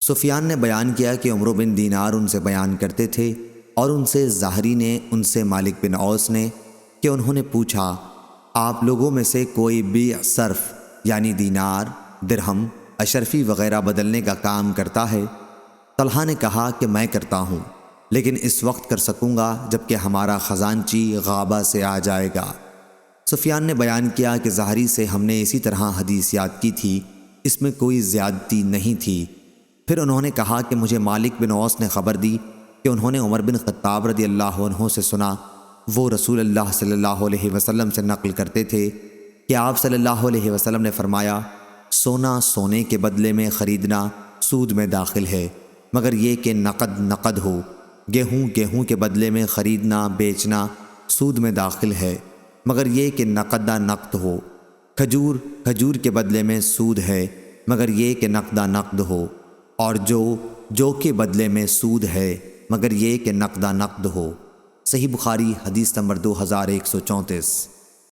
سفیان نے بیان کیا کہ عمرو بن دینار ان سے بیان کرتے تھے اور ان سے زہری نے ان سے مالک بن اوس نے کہ انہوں نے پوچھا آپ لوگوں میں سے کوئی بیع صرف یعنی دینار، درہم، اشرفی وغیرہ بدلنے کا کام کرتا ہے؟ طلحہ نے کہا کہ میں کرتا ہوں، لیکن اس وقت کر سکوں گا جب کہ ہمارا خزانچی غابہ سے آ جائے گا۔ سفیان نے بیان کیا کہ زہری سے ہم نے اسی طرح حدیث یاد کی تھی، اس میں کوئی زیادتی نہیں تھی۔ پھر انہوں نے کہا کہ مجھے مالک بن اوس نے خبر دی کہ انہوں نے عمر بن خطاب رضی اللہ عنہ سے سنا، وہ رسول اللہ صلی اللہ علیہ وسلم سے نقل کرتے تھے کہ آپ صلی اللہ علیہ وسلم نے فرمایا، سونا سونے کے بدلے میں خریدنا سود میں داخل ہے مگر یہ کہ نقد نقد ہو، گیہوں گیہوں کے بدلے میں خریدنا بیچنا سود میں داخل ہے مگر یہ کہ نقدہ نقد ہو، کھجور کھجور کے بدلے میں سود ہے مگر یہ کہ نقدہ نقد ہو، اور جو کے بدلے میں سود ہے مگر یہ کہ نقدہ نقد ہو۔ صحیح بخاری حدیث نمبر 2134۔